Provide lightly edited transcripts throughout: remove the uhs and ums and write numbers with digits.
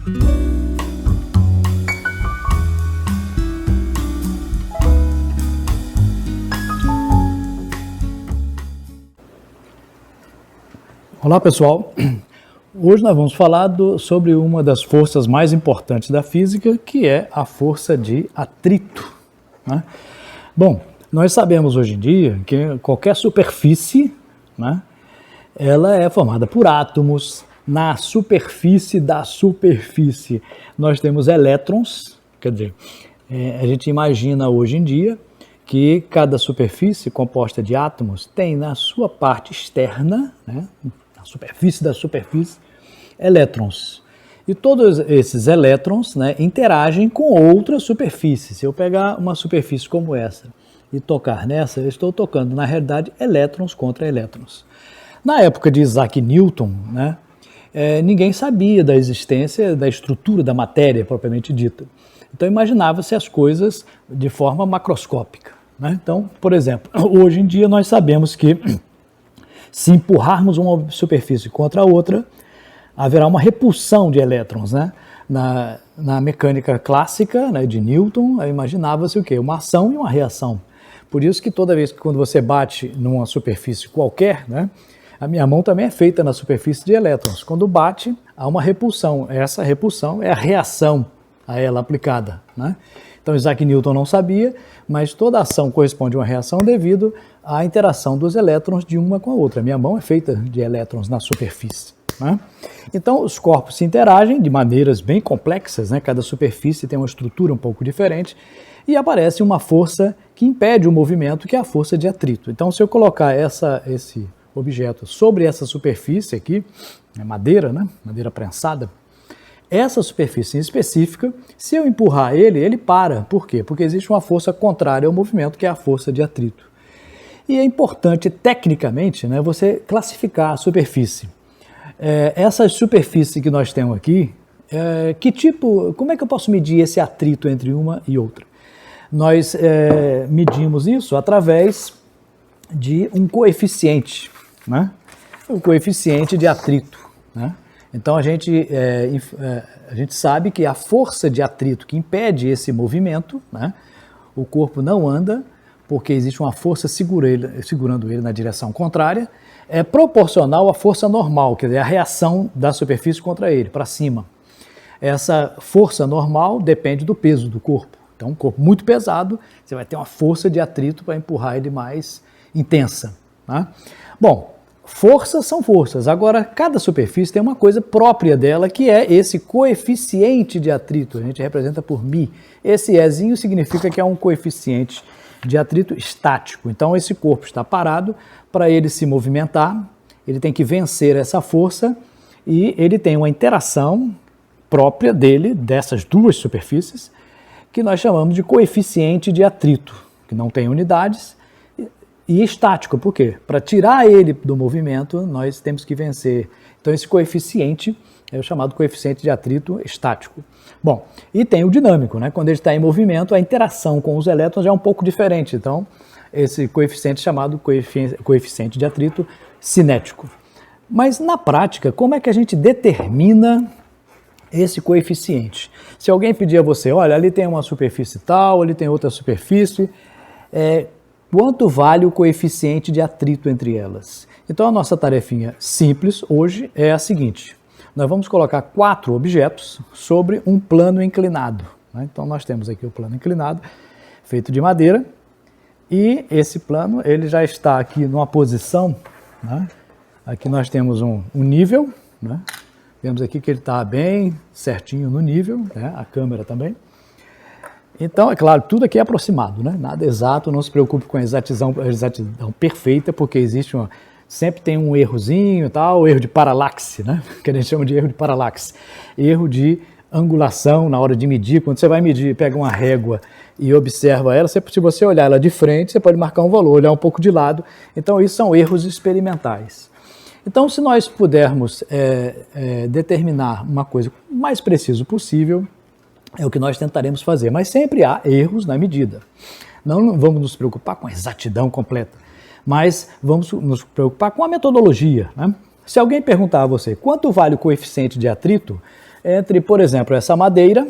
Olá pessoal, hoje nós vamos falar sobre uma das forças mais importantes da física, que é a força de atrito, né? Bom, nós sabemos hoje em dia que qualquer superfície, né, ela é formada por átomos. Na superfície da superfície nós temos elétrons, quer dizer, a gente imagina hoje em dia que cada superfície composta de átomos tem na sua parte externa, né, superfície da superfície, elétrons. E todos esses elétrons, né, interagem com outras superfícies. Se eu pegar uma superfície como essa e tocar nessa, eu estou tocando, na realidade, elétrons contra elétrons. Na época de Isaac Newton, né, ninguém sabia da existência, da estrutura da matéria propriamente dita. Então imaginava-se as coisas de forma macroscópica, né? Então, por exemplo, hoje em dia nós sabemos que se empurrarmos uma superfície contra a outra, haverá uma repulsão de elétrons, né? Na mecânica clássica, né, de Newton, imaginava-se o quê? Uma ação e uma reação. Por isso que toda vez que quando você bate numa superfície qualquer, né, a minha mão também é feita na superfície de elétrons. Quando bate, há uma repulsão. Essa repulsão é a reação a ela aplicada, né? Então Isaac Newton não sabia, mas toda ação corresponde a uma reação devido à interação dos elétrons de uma com a outra. Minha mão é feita de elétrons na superfície, né? Então os corpos se interagem de maneiras bem complexas, né? Cada superfície tem uma estrutura um pouco diferente e aparece uma força que impede o movimento, que é a força de atrito. Então se eu colocar esse objeto sobre essa superfície aqui, é madeira, né? Madeira prensada, essa superfície em específica, se eu empurrar ele para. Por quê? Porque existe uma força contrária ao movimento, que é a força de atrito. E é importante, tecnicamente, né, você classificar a superfície. Essa superfície que nós temos aqui, como é que eu posso medir esse atrito entre uma e outra? Nós medimos isso através de um coeficiente, né? O coeficiente de atrito, né? Então a gente sabe que a força de atrito que impede esse movimento, né, o corpo não anda porque existe uma força segurando ele na direção contrária, é proporcional à força normal, quer dizer, a reação da superfície contra ele, para cima. Essa força normal depende do peso do corpo. Então um corpo muito pesado, você vai ter uma força de atrito para empurrar ele mais intensa, né? Bom, forças são forças. Agora, cada superfície tem uma coisa própria dela, que é esse coeficiente de atrito. A gente representa por μ. Esse Ezinho significa que é um coeficiente de atrito estático. Então, esse corpo está parado. Para ele se movimentar, ele tem que vencer essa força e ele tem uma interação própria dele, dessas duas superfícies, que nós chamamos de coeficiente de atrito, que não tem unidades, e estático. Por quê? Para tirar ele do movimento, nós temos que vencer. Então esse coeficiente é o chamado coeficiente de atrito estático. Bom, e tem o dinâmico, né? Quando ele está em movimento, a interação com os elétrons é um pouco diferente. Então esse coeficiente é chamado coeficiente de atrito cinético. Mas na prática, como é que a gente determina esse coeficiente? Se alguém pedir a você, olha, ali tem uma superfície tal, ali tem outra superfície, quanto vale o coeficiente de atrito entre elas? Então a nossa tarefinha simples hoje é a seguinte: nós vamos colocar 4 objetos sobre um plano inclinado, né? Então nós temos aqui o plano inclinado, feito de madeira, e esse plano ele já está aqui numa posição, né? Aqui nós temos um nível, né? Vemos aqui que ele está bem certinho no nível, né? A câmera também. Então, é claro, tudo aqui é aproximado, né? Nada exato, não se preocupe com a exatidão perfeita, porque sempre tem um errozinho e tal, erro de paralaxe, né? Que a gente chama de erro de paralaxe. Erro de angulação na hora de medir. Quando você vai medir, pega uma régua e observa ela, se você olhar ela de frente, você pode marcar um valor, olhar um pouco de lado. Então, isso são erros experimentais. Então, se nós pudermos determinar uma coisa o mais preciso possível, é o que nós tentaremos fazer, mas sempre há erros na medida. Não vamos nos preocupar com a exatidão completa, mas vamos nos preocupar com a metodologia, né? Se alguém perguntar a você quanto vale o coeficiente de atrito, entre, por exemplo, essa madeira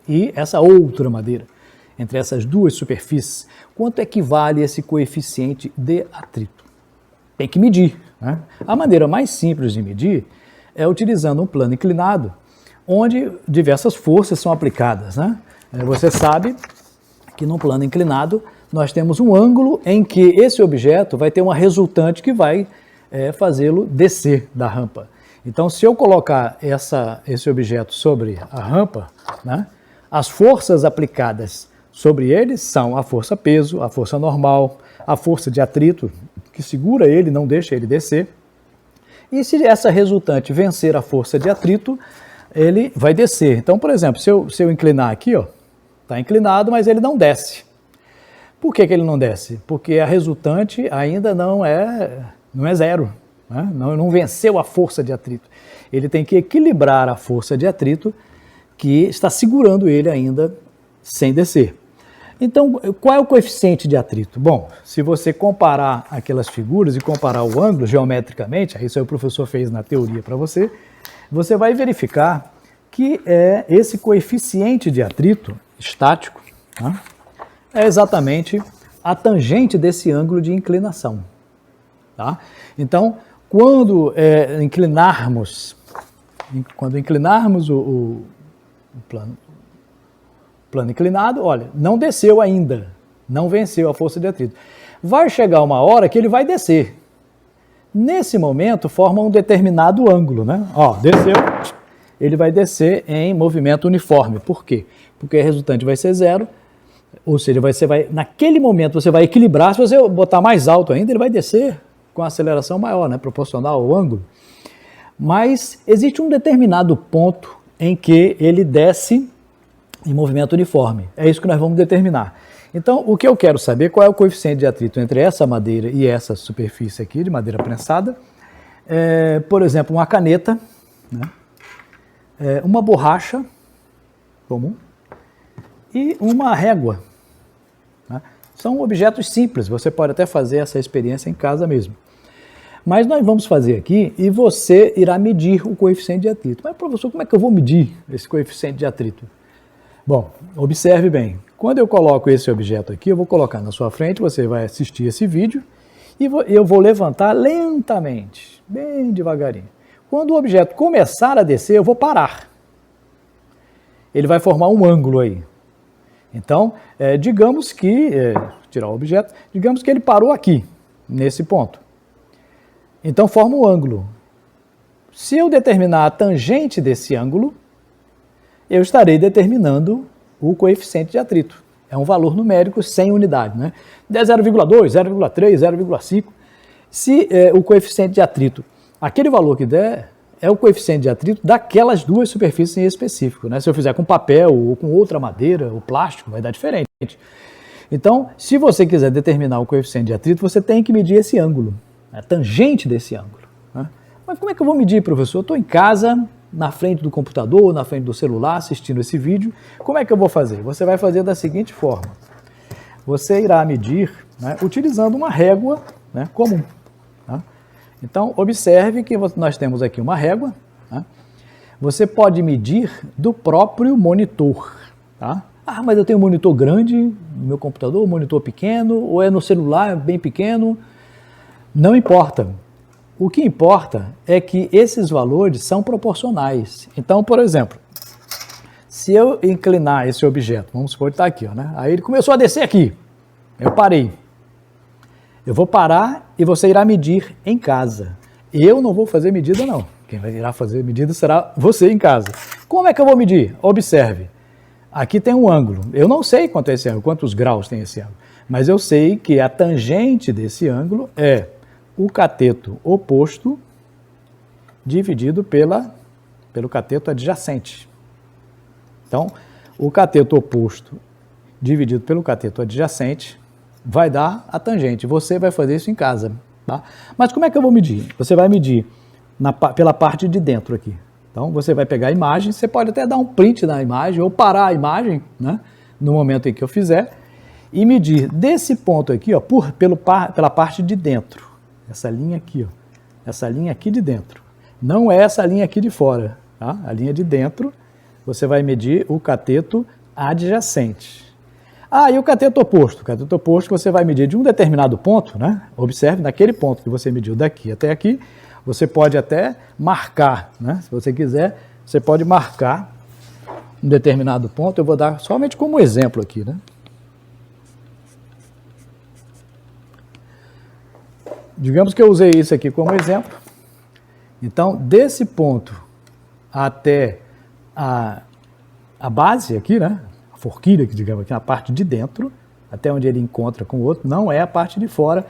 e essa outra madeira, entre essas duas superfícies, quanto equivale esse coeficiente de atrito? Tem que medir, né? A maneira mais simples de medir é utilizando um plano inclinado, onde diversas forças são aplicadas, né? Você sabe que no plano inclinado nós temos um ângulo em que esse objeto vai ter uma resultante que vai fazê-lo descer da rampa. Então, se eu colocar esse objeto sobre a rampa, né, as forças aplicadas sobre ele são a força peso, a força normal, a força de atrito, que segura ele, não deixa ele descer. E se essa resultante vencer a força de atrito, ele vai descer. Então, por exemplo, se eu inclinar aqui, está inclinado, mas ele não desce. Por que ele não desce? Porque a resultante ainda não é zero, né? Não venceu a força de atrito. Ele tem que equilibrar a força de atrito que está segurando ele ainda sem descer. Então, qual é o coeficiente de atrito? Bom, se você comparar aquelas figuras e comparar o ângulo geometricamente, isso aí o professor fez na teoria para você, você vai verificar que esse coeficiente de atrito estático, né, é exatamente a tangente desse ângulo de inclinação. Tá? Então, quando inclinarmos o plano inclinado, olha, não desceu ainda, não venceu a força de atrito. Vai chegar uma hora que ele vai descer. Nesse momento, forma um determinado ângulo, né? Ó, desceu, ele vai descer em movimento uniforme. Por quê? Porque a resultante vai ser zero, ou seja, naquele momento você vai equilibrar. Se você botar mais alto ainda, ele vai descer com a aceleração maior, né? Proporcional ao ângulo. Mas existe um determinado ponto em que ele desce em movimento uniforme. É isso que nós vamos determinar. Então, o que eu quero saber, qual é o coeficiente de atrito entre essa madeira e essa superfície aqui, de madeira prensada. Por exemplo, uma caneta, né? Uma borracha comum e uma régua. Né? São objetos simples, você pode até fazer essa experiência em casa mesmo. Mas nós vamos fazer aqui e você irá medir o coeficiente de atrito. Mas, professor, como é que eu vou medir esse coeficiente de atrito? Bom, observe bem. Quando eu coloco esse objeto aqui, eu vou colocar na sua frente, você vai assistir esse vídeo e eu vou levantar lentamente, bem devagarinho. Quando o objeto começar a descer, eu vou parar. Ele vai formar um ângulo aí. Então, digamos que, tirar o objeto, digamos que ele parou aqui, nesse ponto. Então, forma um ângulo. Se eu determinar a tangente desse ângulo, eu estarei determinando o coeficiente de atrito. É um valor numérico sem unidade, né? 0,2, 0,3, 0,5. Se o coeficiente de atrito, aquele valor que der, é o coeficiente de atrito daquelas duas superfícies em específico, né? Se eu fizer com papel ou com outra madeira ou plástico, vai dar diferente. Então, se você quiser determinar o coeficiente de atrito, você tem que medir esse ângulo, a tangente desse ângulo, né? Mas como é que eu vou medir, professor? Eu estou em casa, na frente do computador, na frente do celular, assistindo esse vídeo. Como é que eu vou fazer? Você vai fazer da seguinte forma. Você irá medir, né, utilizando uma régua, né, comum. Tá? Então, observe que nós temos aqui uma régua. Tá? Você pode medir do próprio monitor. Tá? Ah, mas eu tenho um monitor grande no meu computador, um monitor pequeno, ou é no celular, bem pequeno. Não importa. O que importa é que esses valores são proporcionais. Então, por exemplo, se eu inclinar esse objeto, vamos supor que está aqui, né? Aí ele começou a descer aqui, eu parei. Eu vou parar e você irá medir em casa. Eu não vou fazer medida não, quem irá fazer medida será você em casa. Como é que eu vou medir? Observe, aqui tem um ângulo, eu não sei quanto é esse ângulo, quantos graus tem esse ângulo, mas eu sei que a tangente desse ângulo é o cateto oposto dividido pelo cateto adjacente. Então, o cateto oposto dividido pelo cateto adjacente vai dar a tangente. Você vai fazer isso em casa. Tá? Mas como é que eu vou medir? Você vai medir pela parte de dentro aqui. Então, você vai pegar a imagem, você pode até dar um print na imagem ou parar a imagem, né, no momento em que eu fizer, e medir desse ponto aqui, ó, pela parte de dentro. Essa linha aqui, ó, essa linha aqui de dentro. Não é essa linha aqui de fora. tá? A linha de dentro, você vai medir o cateto adjacente. E o cateto oposto? O cateto oposto você vai medir de um determinado ponto, né? Observe, naquele ponto que você mediu daqui até aqui, você pode até marcar, né? Se você quiser, você pode marcar um determinado ponto. Eu vou dar somente como exemplo aqui, né? Digamos que eu usei isso aqui como exemplo. Então, desse ponto até a base aqui, né? A forquilha, que digamos aqui, na parte de dentro, até onde ele encontra com o outro, não é a parte de fora,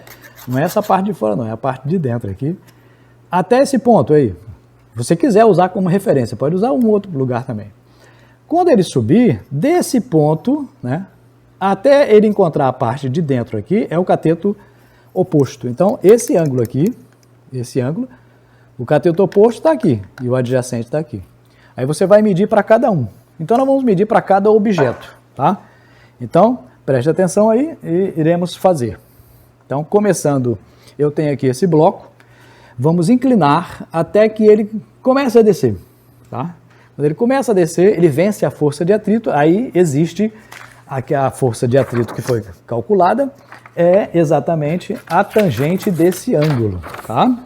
não é essa parte de fora, não, é a parte de dentro aqui. Até esse ponto aí, se você quiser usar como referência, pode usar um outro lugar também. Quando ele subir, desse ponto, né, até ele encontrar a parte de dentro aqui, é o cateto oposto. Então, esse ângulo aqui, esse ângulo, o cateto oposto está aqui e o adjacente está aqui. Aí você vai medir para cada um. Então, nós vamos medir para cada objeto, tá? Então, preste atenção aí e iremos fazer. Então, começando, eu tenho aqui esse bloco. Vamos inclinar até que ele comece a descer, tá? Quando ele começa a descer, ele vence a força de atrito, aí existe a força de atrito que foi calculada, é exatamente a tangente desse ângulo, tá?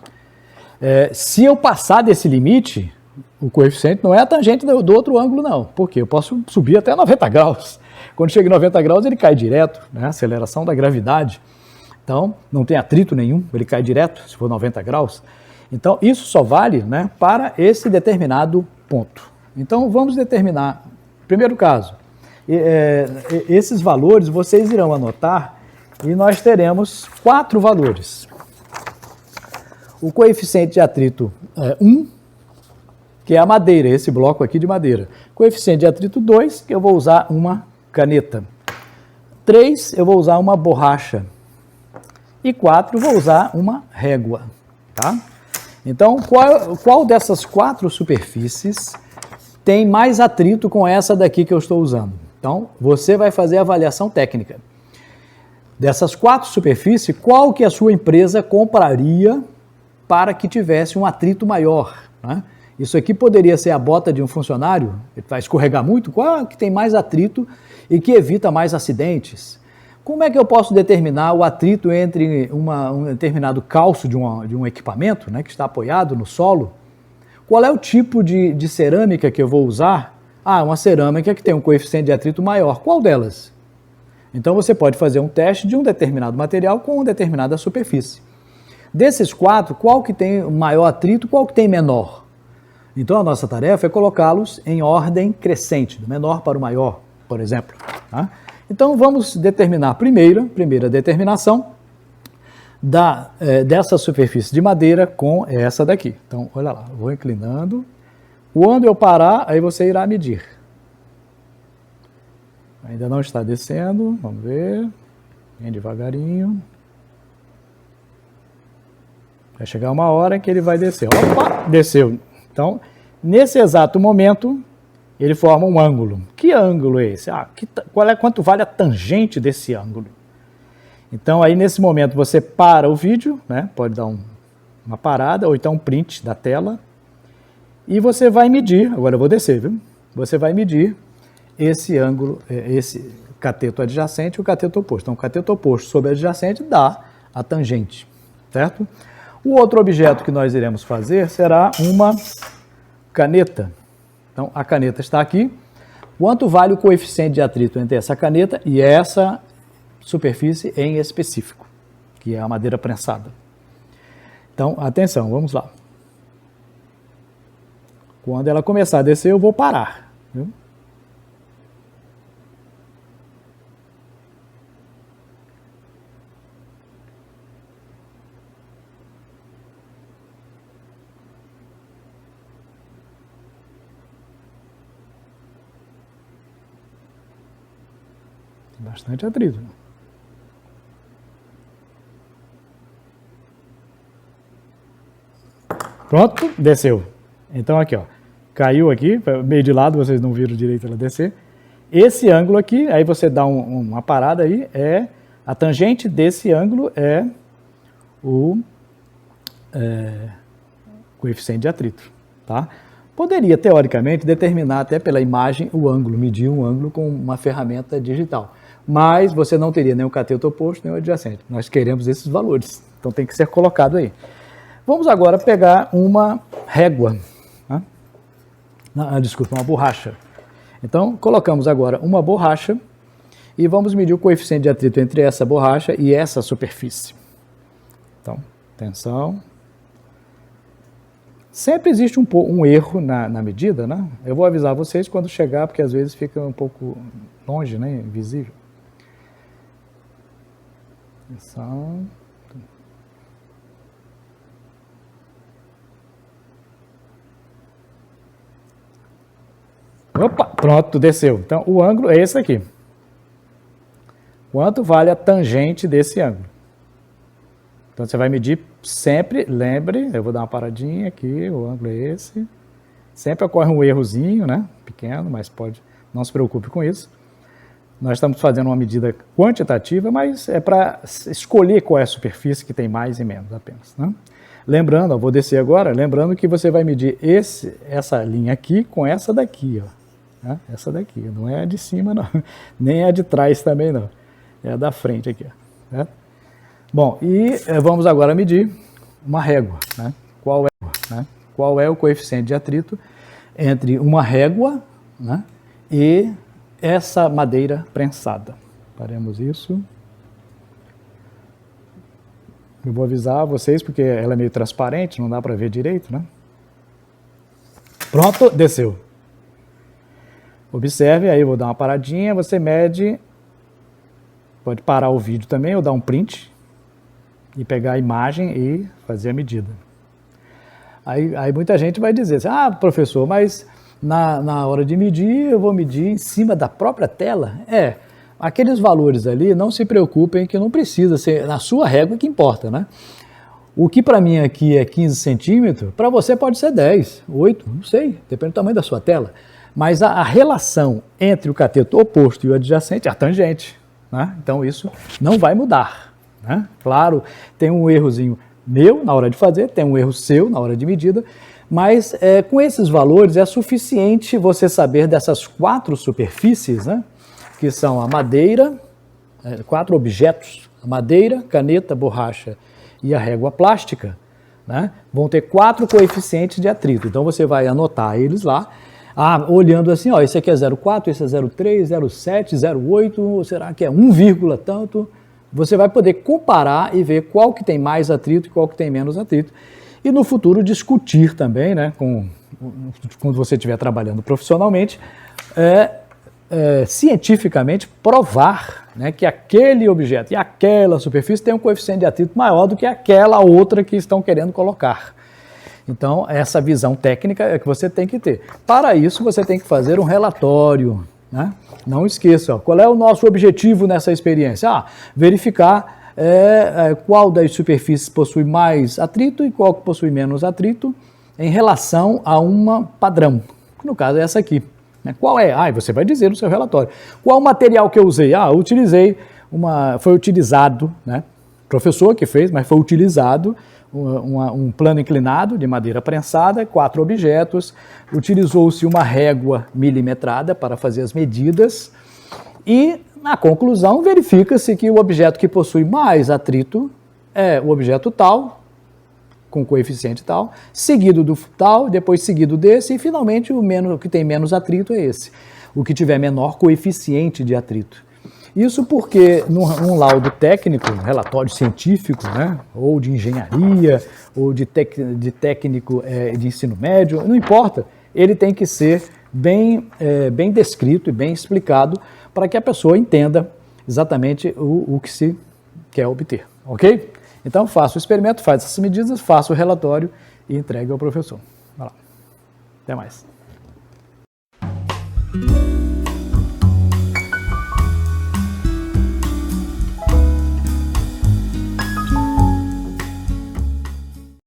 Se eu passar desse limite, o coeficiente não é a tangente do outro ângulo, não. Por quê? Eu posso subir até 90 graus. Quando chega em 90 graus, ele cai direto, né? Aceleração da gravidade. Então, não tem atrito nenhum, ele cai direto, se for 90 graus. Então, isso só vale, né, para esse determinado ponto. Então, vamos determinar, primeiro caso, esses valores vocês irão anotar e nós teremos 4 valores. O coeficiente de atrito 1, que é a madeira, esse bloco aqui de madeira. Coeficiente de atrito 2, que eu vou usar uma caneta. 3, eu vou usar uma borracha. E 4, vou usar uma régua, tá? Então, qual dessas 4 superfícies tem mais atrito com essa daqui que eu estou usando? Então, você vai fazer a avaliação técnica. Dessas 4 superfícies, qual que a sua empresa compraria para que tivesse um atrito maior, né? Isso aqui poderia ser a bota de um funcionário, ele vai escorregar muito, qual que tem mais atrito e que evita mais acidentes? Como é que eu posso determinar o atrito entre um determinado calço de um equipamento, né, que está apoiado no solo? Qual é o tipo de cerâmica que eu vou usar? Uma cerâmica que tem um coeficiente de atrito maior. Qual delas? Então você pode fazer um teste de um determinado material com uma determinada superfície. Desses 4, qual que tem maior atrito, qual que tem menor? Então a nossa tarefa é colocá-los em ordem crescente, do menor para o maior, por exemplo, tá? Então, vamos determinar a primeira determinação dessa superfície de madeira com essa daqui. Então, olha lá, vou inclinando. Quando eu parar, aí você irá medir. Ainda não está descendo, vamos ver. Bem devagarinho. Vai chegar uma hora que ele vai descer. Opa, desceu. Então, nesse exato momento, ele forma um ângulo. Que ângulo é esse? Quanto vale a tangente desse ângulo? Então, aí nesse momento você para o vídeo, né? Pode dar uma parada ou então um print da tela e você vai medir, agora eu vou descer, viu? Você vai medir esse ângulo, esse cateto adjacente e o cateto oposto. Então, o cateto oposto sobre adjacente dá a tangente, certo? O outro objeto que nós iremos fazer será uma caneta. Então, a caneta está aqui. Quanto vale o coeficiente de atrito entre essa caneta e essa superfície em específico, que é a madeira prensada? Então, atenção, vamos lá. Quando ela começar a descer, eu vou parar, viu? Bastante atrito. Pronto, desceu. Então aqui, ó, caiu aqui, meio de lado, vocês não viram direito ela descer. Esse ângulo aqui, aí você dá uma parada aí, a tangente desse ângulo é o coeficiente de atrito, tá? Poderia, teoricamente, determinar até pela imagem o ângulo, medir um ângulo com uma ferramenta digital. Mas você não teria nem o cateto oposto, nem o adjacente. Nós queremos esses valores, então tem que ser colocado aí. Vamos agora pegar uma régua, né? Desculpa, uma borracha. Então, colocamos agora uma borracha e vamos medir o coeficiente de atrito entre essa borracha e essa superfície. Então, atenção. Sempre existe um erro na medida, né? Eu vou avisar vocês quando chegar, porque às vezes fica um pouco longe, né? Invisível. Atenção. Opa, pronto, desceu. Então, o ângulo é esse aqui. Quanto vale a tangente desse ângulo? Então, você vai medir sempre, lembre, eu vou dar uma paradinha aqui, o ângulo é esse. Sempre ocorre um errozinho, né? Pequeno, mas pode, não se preocupe com isso. Nós estamos fazendo uma medida quantitativa, mas é para escolher qual é a superfície que tem mais e menos apenas, né? Lembrando, eu vou descer agora, lembrando que você vai medir essa linha aqui com essa daqui, ó. Né? Essa daqui, não é a de cima não, nem a de trás também não, é a da frente aqui, ó. Certo? Bom, e vamos agora medir uma régua, né? Qual é o coeficiente de atrito entre uma régua, né, e essa madeira prensada. Faremos isso. Eu vou avisar vocês porque ela é meio transparente, não dá para ver direito, né? Pronto, desceu. Observe, aí eu vou dar uma paradinha, você mede, pode parar o vídeo também ou dar um print e pegar a imagem e fazer a medida. Aí muita gente vai dizer assim, ah, professor, mas na hora de medir, eu vou medir em cima da própria tela? Aqueles valores ali, não se preocupem que não precisa ser na sua régua que importa, né? O que para mim aqui é 15 centímetros, para você pode ser 10, 8, não sei, depende do tamanho da sua tela. Mas a relação entre o cateto oposto e o adjacente é a tangente, né? Então isso não vai mudar, né? Claro, tem um errozinho meu na hora de fazer, tem um erro seu na hora de medida, mas com esses valores é suficiente você saber dessas 4 superfícies, né? Que são a madeira, 4 objetos, a madeira, caneta, borracha e a régua plástica, né? Vão ter 4 coeficientes de atrito, então você vai anotar eles lá, olhando assim, ó, esse aqui é 0,4, esse é 0,3, 0,7, 0,8, será que é 1, tanto? Você vai poder comparar e ver qual que tem mais atrito e qual que tem menos atrito. E no futuro discutir também, né, quando você estiver trabalhando profissionalmente, cientificamente provar, né, que aquele objeto e aquela superfície tem um coeficiente de atrito maior do que aquela outra que estão querendo colocar. Então, essa visão técnica é que você tem que ter. Para isso, você tem que fazer um relatório, né? Não esqueça, qual é o nosso objetivo nessa experiência? Verificar qual das superfícies possui mais atrito e qual que possui menos atrito em relação a uma padrão, que no caso é essa aqui. Né? Qual é? Você vai dizer no seu relatório. Qual o material que eu usei? Eu utilizei, foi utilizado, né? Professor que fez, mas foi utilizado um plano inclinado de madeira prensada, 4 objetos, utilizou-se uma régua milimetrada para fazer as medidas e, na conclusão, verifica-se que o objeto que possui mais atrito é o objeto tal, com coeficiente tal, seguido do tal, depois seguido desse e, finalmente, o que tem menos atrito é esse, o que tiver menor coeficiente de atrito. Isso porque num laudo técnico, relatório científico, né, ou de engenharia, ou de técnico de ensino médio, não importa, ele tem que ser bem descrito e bem explicado para que a pessoa entenda exatamente o que se quer obter, ok? Então faça o experimento, faça essas medidas, faça o relatório e entregue ao professor. Vai lá. Até mais.